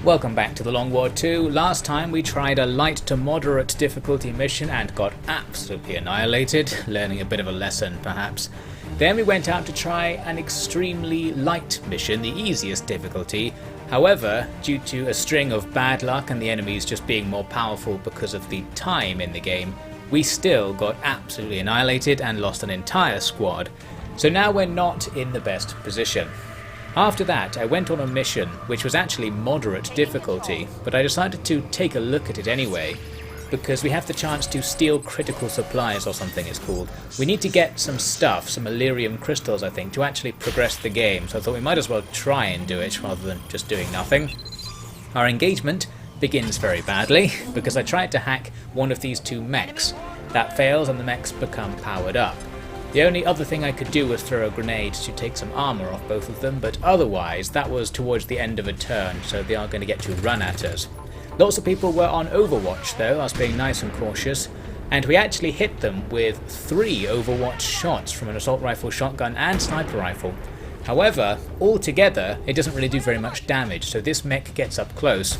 Welcome back to the Long War 2. Last time we tried a light to moderate difficulty mission and got absolutely annihilated, learning a bit of a lesson perhaps. Then we went out to try an extremely light mission, the easiest difficulty. However, due to a string of bad luck and the enemies just being more powerful because of the time in the game, we still got absolutely annihilated and lost an entire squad. So now we're not in the best position. After that, I went on a mission which was actually moderate difficulty, but I decided to take a look at it anyway, because we have the chance to steal critical supplies or something it's called. We need to get some stuff, some Illyrium crystals I think, to actually progress the game, so I thought we might as well try and do it rather than just doing nothing. Our engagement begins very badly, because I tried to hack one of these two mechs. That fails and the mechs become powered up. The only other thing I could do was throw a grenade to take some armor off both of them, but otherwise that was towards the end of a turn, so they are going to get to run at us. Lots of people were on Overwatch though, I was being nice and cautious, and we actually hit them with 3 Overwatch shots from an assault rifle, shotgun and sniper rifle. However, altogether it doesn't really do very much damage, so this mech gets up close,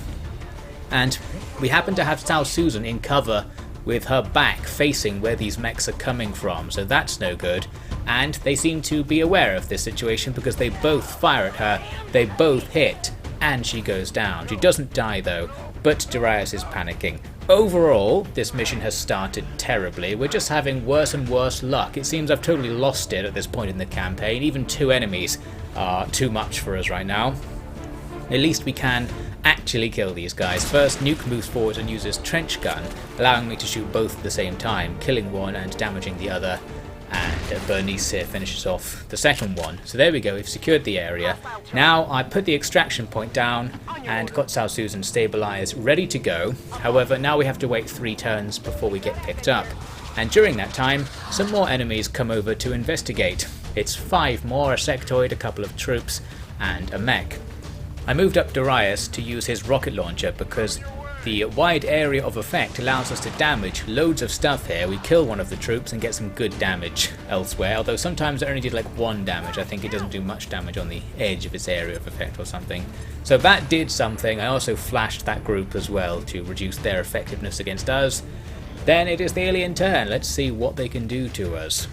and we happen to have Sal Susan in cover with her back facing where these mechs are coming from, so that's no good. And they seem to be aware of this situation because they both fire at her, they both hit, and she goes down. She doesn't die though, but Darius is panicking. Overall, this mission has started terribly. We're just having worse and worse luck. It seems I've totally lost it at this point in the campaign. Even 2 enemies are too much for us right now. At least we can actually kill these guys. First, Nuke moves forward and uses Trench Gun, allowing me to shoot both at the same time, killing one and damaging the other, and Bernice here finishes off the second one. So there we go, we've secured the area. Now I put the extraction point down and got Sal Susan stabilised, ready to go. However, now we have to wait 3 turns before we get picked up. And during that time, some more enemies come over to investigate. It's 5 more, a sectoid, a couple of troops, and a mech. I moved up Darius to use his rocket launcher because the wide area of effect allows us to damage loads of stuff here. We kill one of the troops and get some good damage elsewhere, although sometimes it only did like 1 damage. I think it doesn't do much damage on the edge of its area of effect or something. So that did something. I also flashed that group as well to reduce their effectiveness against us. Then it is the alien turn. Let's see what they can do to us.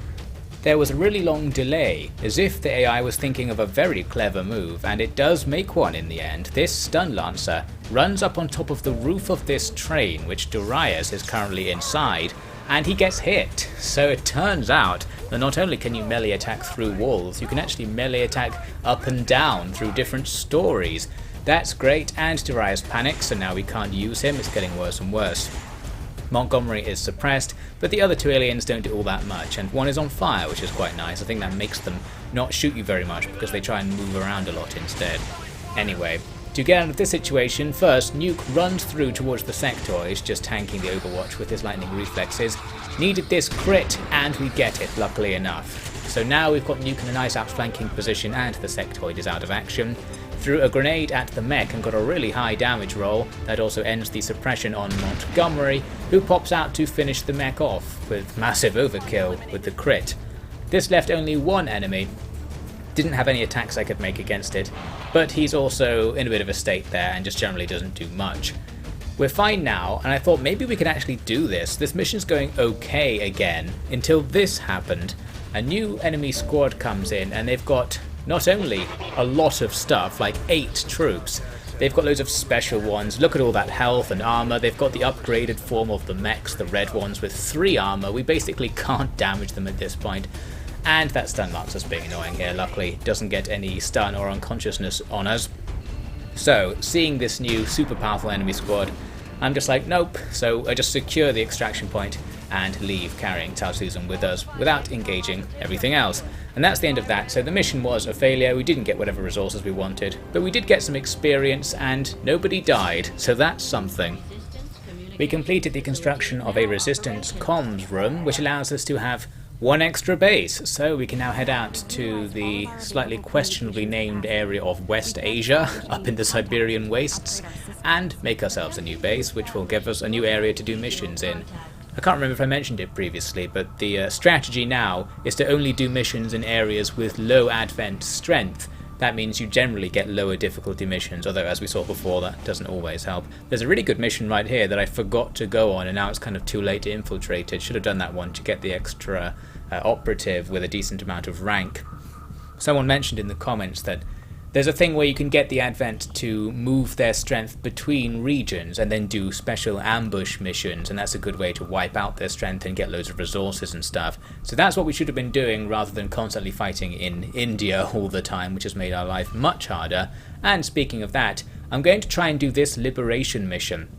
There was a really long delay, as if the AI was thinking of a very clever move, and it does make one in the end. This Stun Lancer runs up on top of the roof of this train, which Darius is currently inside, and he gets hit. So it turns out that not only can you melee attack through walls, you can actually melee attack up and down through different stories. That's great, and Darius panics, so now we can't use him. It's getting worse and worse. Montgomery is suppressed, but the other 2 aliens don't do all that much, and one is on fire, which is quite nice. I think that makes them not shoot you very much because they try and move around a lot instead. Anyway, to get out of this situation, first Nuke runs through towards the sectoid, just tanking the Overwatch with his lightning reflexes. Needed this crit, and we get it, luckily enough. So now we've got Nuke in a nice outflanking position and the sectoid is out of action. Threw a grenade at the mech and got a really high damage roll. That also ends the suppression on Montgomery, who pops out to finish the mech off with massive overkill with the crit. This left only 1 enemy. Didn't have any attacks I could make against it, but he's also in a bit of a state there and just generally doesn't do much. We're fine now, and I thought maybe we could actually do this. This mission's going okay again, until this happened. A new enemy squad comes in and they've got not only a lot of stuff, like 8 troops, they've got loads of special ones. Look at all that health and armor. They've got the upgraded form of the mechs, the red ones with 3 armor. We basically can't damage them at this point. And that Stun Lancer's being annoying here, luckily. Doesn't get any stun or unconsciousness on us. So, seeing this new super powerful enemy squad, I'm just like, nope. So I just secure the extraction point and leave carrying Sal Susan with us without engaging everything else. And that's the end of that. So the mission was a failure. We didn't get whatever resources we wanted, but we did get some experience and nobody died, so that's something. We completed the construction of a resistance comms room, which allows us to have 1 extra base, so we can now head out to the slightly questionably named area of West Asia, up in the Siberian wastes, and make ourselves a new base, which will give us a new area to do missions in. I can't remember if I mentioned it previously, but the strategy now is to only do missions in areas with low advent strength, that means you generally get lower difficulty missions, although as we saw before, that doesn't always help. There's a really good mission right here that I forgot to go on, and now it's kind of too late to infiltrate it. Should have done that one to get the extra operative with a decent amount of rank. Someone mentioned in the comments that there's a thing where you can get the Advent to move their strength between regions and then do special ambush missions, and that's a good way to wipe out their strength and get loads of resources and stuff. So that's what we should have been doing rather than constantly fighting in India all the time, which has made our life much harder. And speaking of that, I'm going to try and do this liberation mission.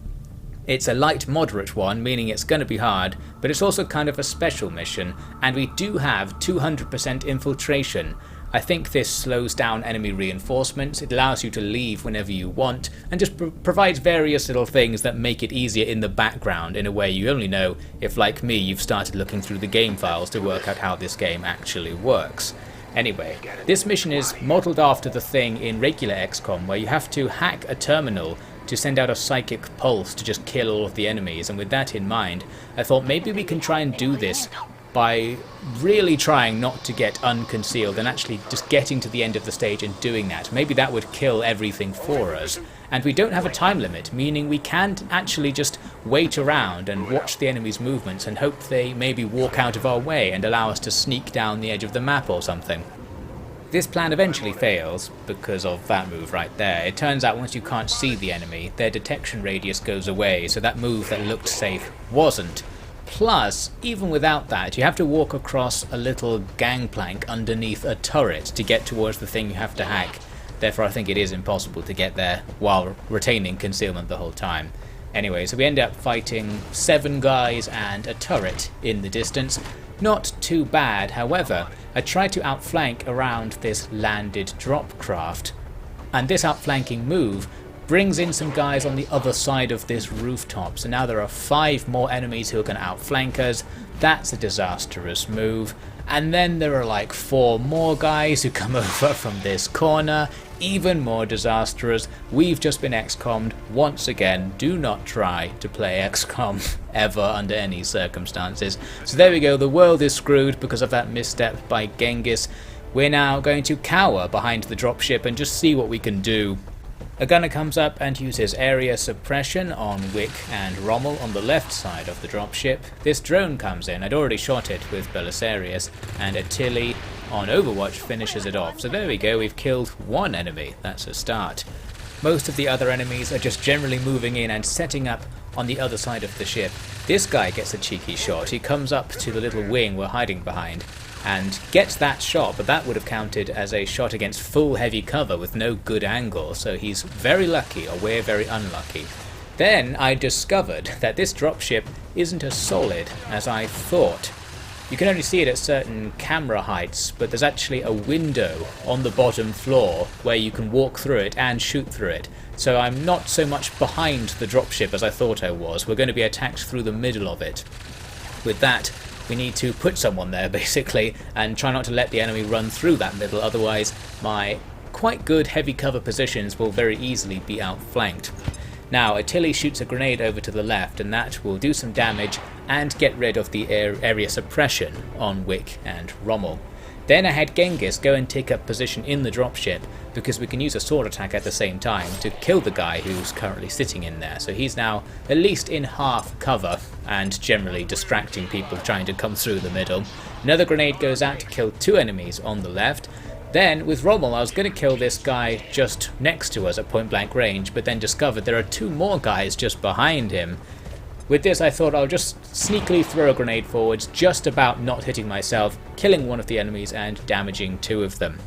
It's a light moderate one, meaning it's going to be hard, but it's also kind of a special mission, and we do have 200% infiltration. I think this slows down enemy reinforcements, it allows you to leave whenever you want, and just provides various little things that make it easier in the background in a way you only know if, like me, you've started looking through the game files to work out how this game actually works. Anyway, this mission is modelled after the thing in regular XCOM where you have to hack a terminal to send out a psychic pulse to just kill all of the enemies, and with that in mind, I thought maybe we can try and do this by really trying not to get unconcealed and actually just getting to the end of the stage and doing that. Maybe that would kill everything for us. And we don't have a time limit, meaning we can actually just wait around and watch the enemy's movements and hope they maybe walk out of our way and allow us to sneak down the edge of the map or something. This plan eventually fails because of that move right there. It turns out once you can't see the enemy, their detection radius goes away, so that move that looked safe wasn't. Plus, even without that, you have to walk across a little gangplank underneath a turret to get towards the thing you have to hack. Therefore, I think it is impossible to get there while retaining concealment the whole time. Anyway, so we end up fighting 7 guys and a turret in the distance. Not too bad, however, I tried to outflank around this landed drop craft, and this outflanking move brings in some guys on the other side of this rooftop, so now there are 5 more enemies who are going to outflank us. That's a disastrous move. And then there are like 4 more guys who come over from this corner, even more disastrous. We've just been XCOM'd once again. Do not try to play XCOM ever under any circumstances. So there we go, the world is screwed because of that misstep by Genghis. We're now going to cower behind the dropship and just see what we can do. A gunner comes up and uses area suppression on Wick and Rommel on the left side of the dropship. This drone comes in, I'd already shot it with Belisarius, and Attili on Overwatch finishes it off. So there we go, we've killed 1 enemy, that's a start. Most of the other enemies are just generally moving in and setting up on the other side of the ship. This guy gets a cheeky shot, he comes up to the little wing we're hiding behind, and gets that shot, but that would have counted as a shot against full heavy cover with no good angle, so he's very lucky, or we're very unlucky. Then I discovered that this dropship isn't as solid as I thought. You can only see it at certain camera heights, but there's actually a window on the bottom floor where you can walk through it and shoot through it. So I'm not so much behind the dropship as I thought I was. We're going to be attacked through the middle of it. With that, we need to put someone there basically and try not to let the enemy run through that middle, otherwise my quite good heavy cover positions will very easily be outflanked. Now Attili shoots a grenade over to the left and that will do some damage and get rid of the area suppression on Wick and Rommel. Then I had Genghis go and take up position in the dropship because we can use a sword attack at the same time to kill the guy who's currently sitting in there. So he's now at least in half cover and generally distracting people trying to come through the middle. Another grenade goes out to kill 2 enemies on the left. Then with Rommel I was going to kill this guy just next to us at point blank range, but then discovered there are 2 more guys just behind him. With this I thought I'll just sneakily throw a grenade forwards, just about not hitting myself, killing 1 of the enemies and damaging 2 of them.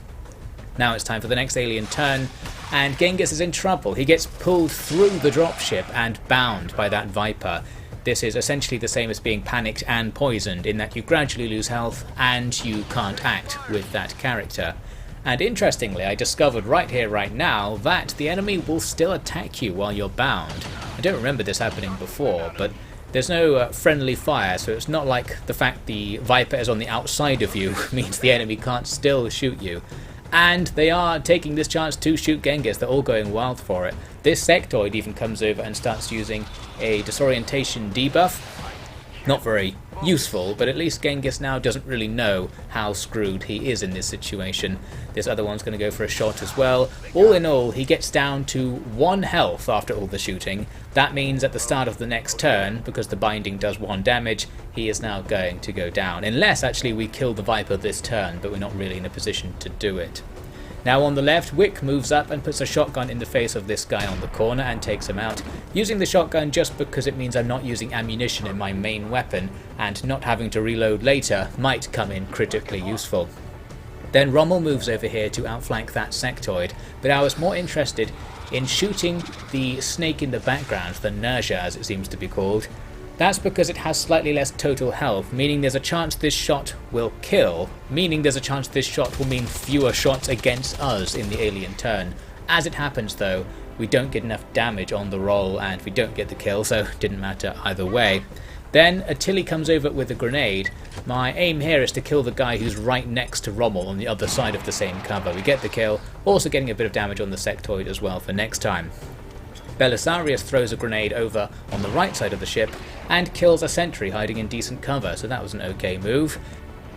Now it's time for the next alien turn, and Genghis is in trouble. He gets pulled through the dropship and bound by that Viper. This is essentially the same as being panicked and poisoned, in that you gradually lose health and you can't act with that character. And interestingly, I discovered right here, right now, that the enemy will still attack you while you're bound. I don't remember this happening before, but there's no friendly fire, so it's not like the fact the Viper is on the outside of you means the enemy can't still shoot you. And they are taking this chance to shoot Genghis, they're all going wild for it. This sectoid even comes over and starts using a disorientation debuff. Not very useful, but at least Genghis now doesn't really know how screwed he is in this situation. This other one's going to go for a shot as well. All in all, he gets down to 1 health after all the shooting. That means at the start of the next turn, because the binding does 1 damage, he is now going to go down. Unless actually we kill the Viper this turn, but we're not really in a position to do it. Now on the left, Wick moves up and puts a shotgun in the face of this guy on the corner and takes him out. Using the shotgun just because it means I'm not using ammunition in my main weapon, and not having to reload later might come in critically useful. Then Rommel moves over here to outflank that sectoid, but I was more interested in shooting the snake in the background, the Nerja as it seems to be called. That's because it has slightly less total health, meaning there's a chance this shot will kill, meaning there's a chance this shot will mean fewer shots against us in the alien turn. As it happens though, we don't get enough damage on the roll and we don't get the kill, so it didn't matter either way. Then Attili comes over with a grenade. My aim here is to kill the guy who's right next to Rommel on the other side of the same cover. We get the kill, also getting a bit of damage on the sectoid as well for next time. Belisarius throws a grenade over on the right side of the ship and kills a sentry hiding in decent cover, so that was an okay move.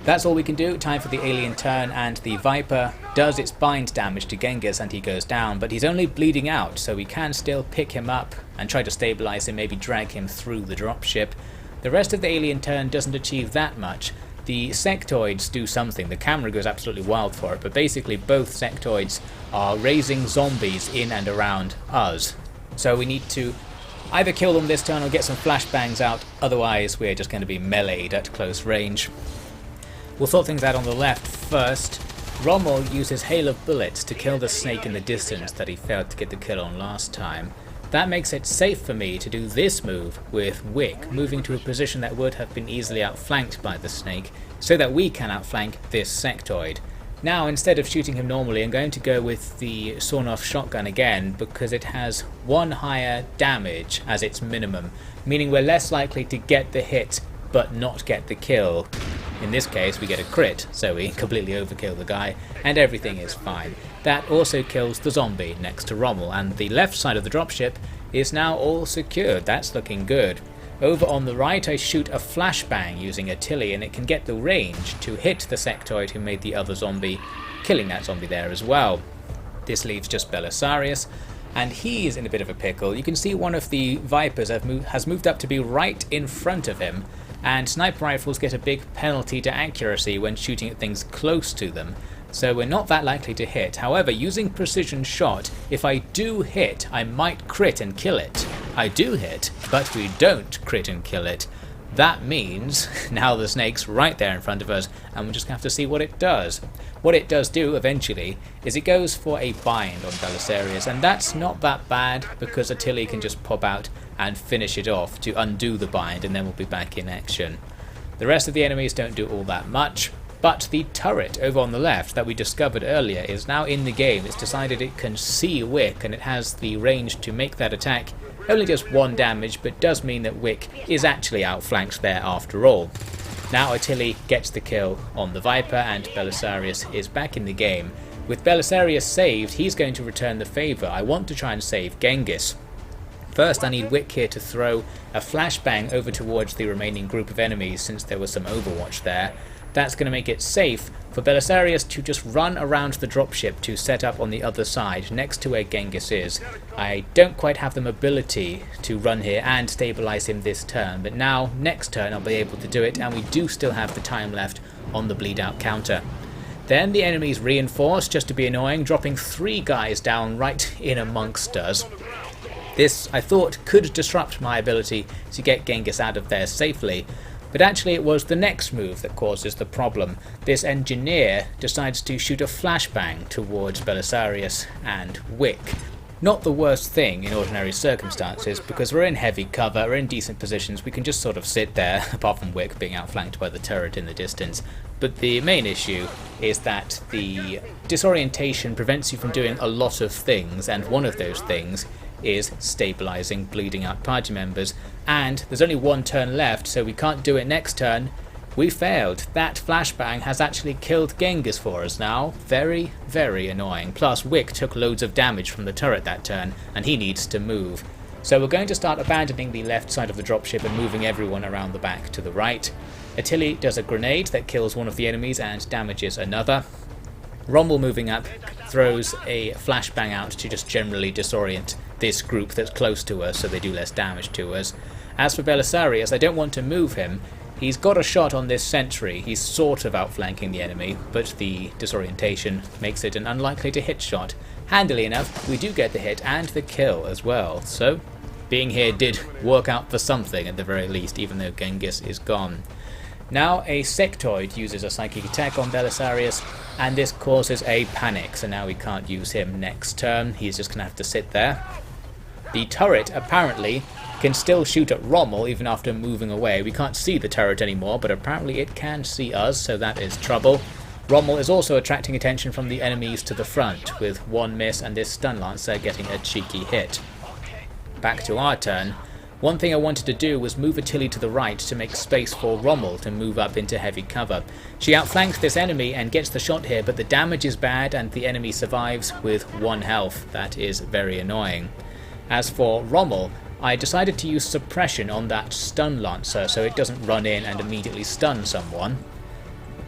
That's all we can do. Time for the alien turn, and the Viper does its bind damage to Genghis and he goes down, but he's only bleeding out, so we can still pick him up and try to stabilize him, maybe drag him through the dropship. The rest of the alien turn doesn't achieve that much. The sectoids do something. The camera goes absolutely wild for it, but basically both sectoids are raising zombies in and around us. So we need to either kill them this turn or get some flashbangs out, otherwise we're just going to be meleeed at close range. We'll sort things out on the left first. Rommel uses hail of bullets to kill the snake in the distance that he failed to get the kill on last time. That makes it safe for me to do this move with Wick, moving to a position that would have been easily outflanked by the snake, so that we can outflank this sectoid. Now, instead of shooting him normally, I'm going to go with the sawn-off shotgun again because it has 1 higher damage as its minimum, meaning we're less likely to get the hit but not get the kill. In this case, we get a crit, so we completely overkill the guy, and everything is fine. That also kills the zombie next to Rommel, and the left side of the dropship is now all secured. That's looking good. Over on the right, I shoot a flashbang using Attili, and it can get the range to hit the sectoid who made the other zombie, killing that zombie there as well. This leaves just Belisarius, and he is in a bit of a pickle. You can see one of the Vipers has moved up to be right in front of him, and sniper rifles get a big penalty to accuracy when shooting at things close to them, so we're not that likely to hit. However, using precision shot, if I do hit, I might crit and kill it. I do hit, but we don't crit and kill it. That means now the snake's right there in front of us, and we're just going to have to see what it does. What it does do eventually is it goes for a bind on Belisarius, and that's not that bad because Attili can just pop out and finish it off to undo the bind, and then we'll be back in action. The rest of the enemies don't do all that much, but the turret over on the left that we discovered earlier is now in the game. It's decided it can see Wick, and it has the range to make that attack. Only does 1 damage, but does mean that Wick is actually outflanked there after all. Now Attili gets the kill on the Viper, and Belisarius is back in the game. With Belisarius saved, he's going to return the favour. I want to try and save Genghis. First, I need Wick here to throw a flashbang over towards the remaining group of enemies, since there was some overwatch there. That's going to make it safe for Belisarius to just run around the dropship to set up on the other side, next to where Genghis is. I don't quite have the mobility to run here and stabilise him this turn, but now, next turn, I'll be able to do it, and we do still have the time left on the bleed out counter. Then the enemies reinforce, just to be annoying, dropping 3 guys down right in amongst us. This, I thought, could disrupt my ability to get Genghis out of there safely, but actually it was the next move that causes the problem. This engineer decides to shoot a flashbang towards Belisarius and Wick. Not the worst thing in ordinary circumstances, because we're in heavy cover, we're in decent positions, we can just sort of sit there, apart from Wick being outflanked by the turret in the distance. But the main issue is that the disorientation prevents you from doing a lot of things, and one of those things is stabilising bleeding out party members, and there's only 1 turn left, so we can't do it next turn. We failed. That flashbang has actually killed Genghis for us now. Very, very annoying. Plus Wick took loads of damage from the turret that turn, and he needs to move. So we're going to start abandoning the left side of the dropship and moving everyone around the back to the right. Attili does a grenade that kills one of the enemies and damages another. Rommel, moving up, throws a flashbang out to just generally disorient this group that's close to us so they do less damage to us. As for Belisarius, I don't want to move him. He's got a shot on this sentry. He's sort of outflanking the enemy, but the disorientation makes it an unlikely to hit shot. Handily enough, we do get the hit and the kill as well, so being here did work out for something at the very least, even though Genghis is gone. Now a sectoid uses a psychic attack on Belisarius, and this causes a panic, so now we can't use him next turn. He's just going to have to sit there. The turret apparently can still shoot at Rommel even after moving away. We can't see the turret anymore, but apparently it can see us, so that is trouble. Rommel is also attracting attention from the enemies to the front, with one miss and this stun lancer getting a cheeky hit. Back to our turn. One thing I wanted to do was move Attili to the right to make space for Rommel to move up into heavy cover. She outflanks this enemy and gets the shot here, but the damage is bad and the enemy survives with 1 health. That is very annoying. As for Rommel, I decided to use suppression on that stun lancer so it doesn't run in and immediately stun someone.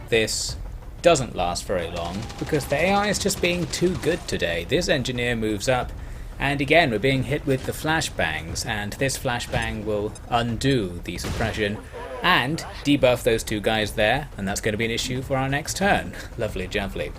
This doesn't last very long because the AI is just being too good today. This engineer moves up, and again we're being hit with the flashbangs, and this flashbang will undo the suppression and debuff those 2 guys there, and that's going to be an issue for our next turn. Lovely jubbly.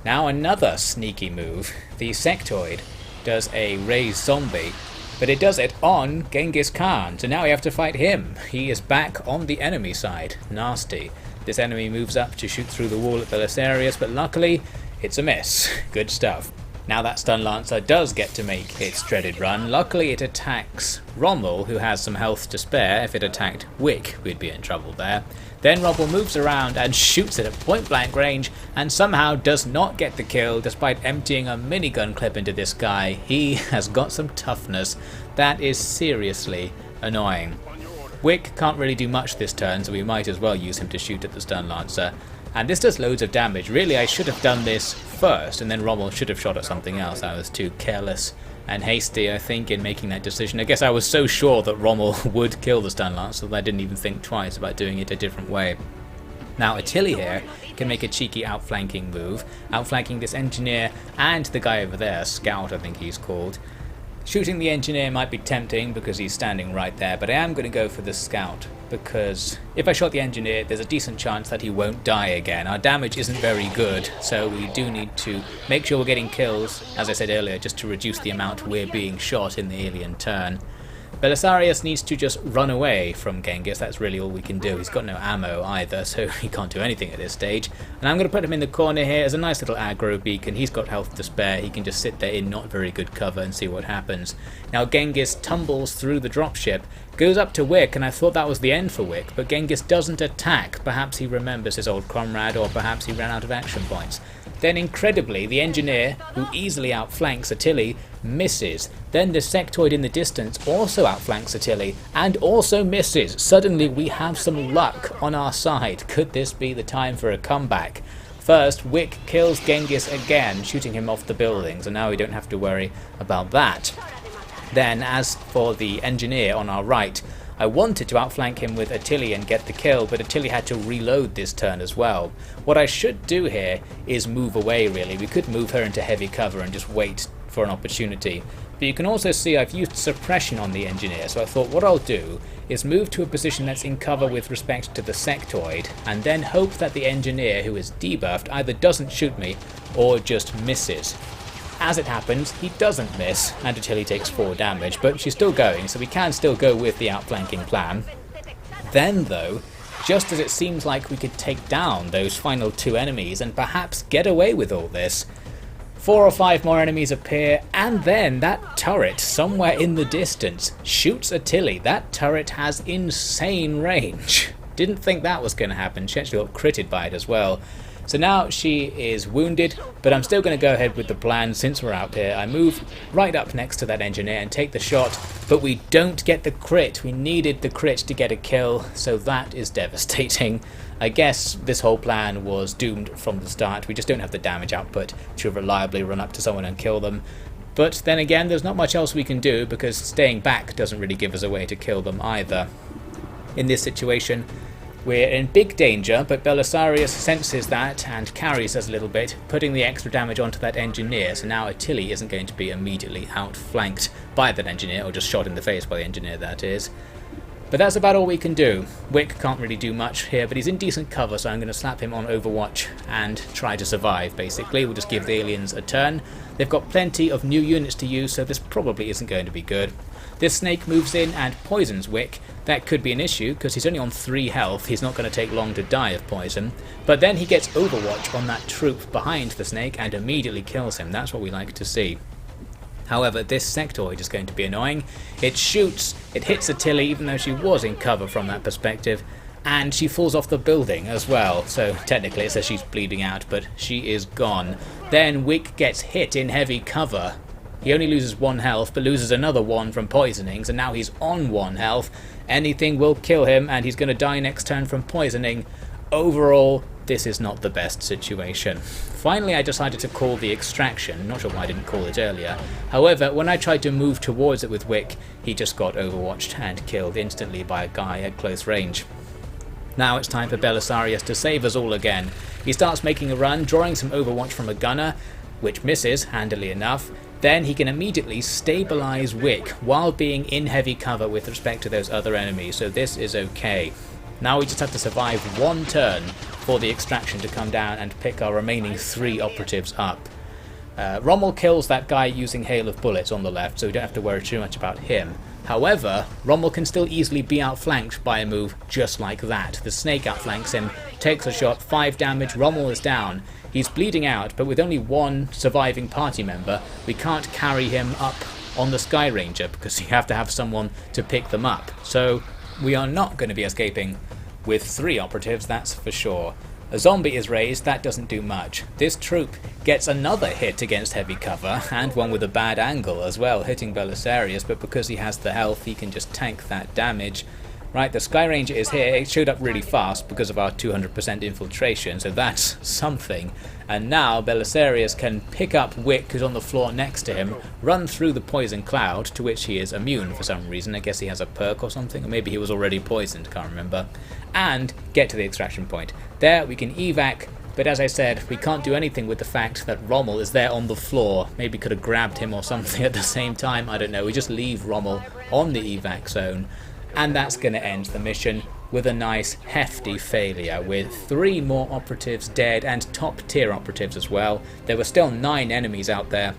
Now another sneaky move. The sectoid does a raised zombie, but it does it on Genghis Khan, so now we have to fight him. He is back on the enemy side. Nasty. This enemy moves up to shoot through the wall at Belisarius, but luckily it's a miss. Good stuff. Now that stun lancer does get to make its dreaded run. Luckily it attacks Rommel, who has some health to spare. If it attacked Wick, we'd be in trouble there. Then Rommel moves around and shoots it at point blank range, and somehow does not get the kill despite emptying a minigun clip into this guy. He has got some toughness. That is seriously annoying. Wick can't really do much this turn, so we might as well use him to shoot at the stun lancer. And this does loads of damage. Really, I should have done this first, and then Rommel should have shot at something else. I was too careless and hasty, I think, in making that decision. I guess I was so sure that Rommel would kill the stun lancer that I didn't even think twice about doing it a different way. Now Attili here can make a cheeky outflanking move, outflanking this engineer and the guy over there, Scout I think he's called. Shooting the engineer might be tempting because he's standing right there, but I am going to go for the Scout, because if I shot the engineer, there's a decent chance that he won't die again. Our damage isn't very good, so we do need to make sure we're getting kills, as I said earlier, just to reduce the amount we're being shot in the alien turn. Belisarius needs to just run away from Genghis. That's really all we can do. He's got no ammo either, so he can't do anything at this stage. And I'm going to put him in the corner here as a nice little aggro beacon. He's got health to spare. He can just sit there in not very good cover and see what happens. Now Genghis tumbles through the dropship, goes up to Wick, and I thought that was the end for Wick, but Genghis doesn't attack. Perhaps he remembers his old comrade, or perhaps he ran out of action points. Then incredibly, the engineer, who easily outflanks Attili, misses. Then the sectoid in the distance also outflanks Attili, and also misses. Suddenly we have some luck on our side. Could this be the time for a comeback? First, Wick kills Genghis again, shooting him off the buildings, and now we don't have to worry about that. Then, as for the engineer on our right, I wanted to outflank him with Attili and get the kill, but Attili had to reload this turn as well. What I should do here is move away really. We could move her into heavy cover and just wait for an opportunity. But you can also see I've used suppression on the engineer, so I thought what I'll do is move to a position that's in cover with respect to the sectoid, and then hope that the engineer, who is debuffed, either doesn't shoot me or just misses. As it happens, he doesn't miss, and Attili takes 4 damage, but she's still going, so we can still go with the outflanking plan. Then though, just as it seems like we could take down those final 2 enemies and perhaps get away with all this, 4 or 5 more enemies appear, and then that turret somewhere in the distance shoots Attili. That turret has insane range. Didn't think that was going to happen. She actually got critted by it as well. So now she is wounded, but I'm still going to go ahead with the plan since we're out here. I move right up next to that engineer and take the shot, but we don't get the crit. We needed the crit to get a kill, so that is devastating. I guess this whole plan was doomed from the start. We just don't have the damage output to reliably run up to someone and kill them. But then again, there's not much else we can do because staying back doesn't really give us a way to kill them either. In this situation, we're in big danger, but Belisarius senses that and carries us a little bit, putting the extra damage onto that engineer, so now Attili isn't going to be immediately outflanked by that engineer, or just shot in the face by the engineer, that is. But that's about all we can do. Wick can't really do much here, but he's in decent cover, so I'm going to slap him on Overwatch and try to survive, basically. We'll just give the aliens a turn. They've got plenty of new units to use, so this probably isn't going to be good. This snake moves in and poisons Wick. That could be an issue, because he's only on 3 health. He's not going to take long to die of poison. But then he gets Overwatch on that troop behind the snake and immediately kills him. That's what we like to see. However, this sectoid is going to be annoying. It shoots, it hits Attili even though she was in cover from that perspective, and she falls off the building as well. So technically it says she's bleeding out, but she is gone. Then Wick gets hit in heavy cover. He only loses 1 health, but loses another 1 from poisoning, so now he's on 1 health. Anything will kill him, and he's going to die next turn from poisoning. Overall, this is not the best situation. Finally, I decided to call the extraction. Not sure why I didn't call it earlier. However, when I tried to move towards it with Wick, he just got overwatched and killed instantly by a guy at close range. Now it's time for Belisarius to save us all again. He starts making a run, drawing some overwatch from a gunner, which misses, handily enough. Then he can immediately stabilize Wick while being in heavy cover with respect to those other enemies, so this is okay. Now we just have to survive 1 turn for the extraction to come down and pick our remaining 3 operatives up. Rommel kills that guy using hail of bullets on the left, so we don't have to worry too much about him. However, Rommel can still easily be outflanked by a move just like that. The snake outflanks him, takes a shot, 5 damage, Rommel is down. He's bleeding out, but with only 1 surviving party member, we can't carry him up on the Sky Ranger because you have to have someone to pick them up. So we are not going to be escaping with 3 operatives, that's for sure. A zombie is raised, that doesn't do much. This troop gets another hit against heavy cover, and one with a bad angle as well, hitting Belisarius, but because he has the health, he can just tank that damage. Right, the Sky Ranger is here. It showed up really fast because of our 200% infiltration, so that's something. And now Belisarius can pick up Wick, who's on the floor next to him, run through the poison cloud, to which he is immune for some reason. I guess he has a perk or something, or maybe he was already poisoned, can't remember. And get to the extraction point. There we can evac, but as I said, we can't do anything with the fact that Rommel is there on the floor. Maybe could have grabbed him or something at the same time, I don't know. We just leave Rommel on the evac zone. And that's going to end the mission with a nice hefty failure, with 3 more operatives dead and top tier operatives as well. There were still 9 enemies out there,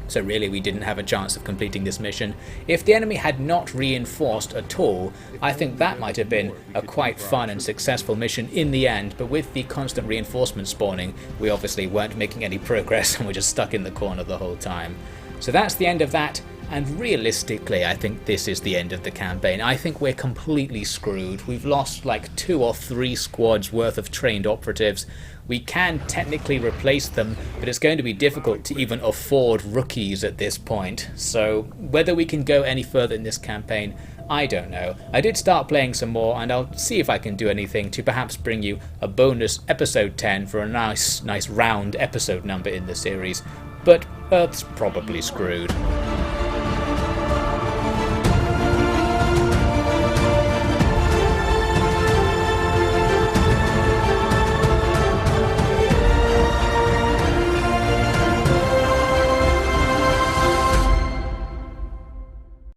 so really we didn't have a chance of completing this mission. If the enemy had not reinforced at all, I think that might have been a quite fun and successful mission in the end, but with the constant reinforcement spawning, we obviously weren't making any progress and we're just stuck in the corner the whole time. So that's the end of that. And realistically, I think this is the end of the campaign. I think we're completely screwed. We've lost like 2 or 3 squads worth of trained operatives. We can technically replace them, but it's going to be difficult to even afford rookies at this point. So whether we can go any further in this campaign, I don't know. I did start playing some more, and I'll see if I can do anything to perhaps bring you a bonus episode 10 for a nice round episode number in the series. But Earth's probably screwed.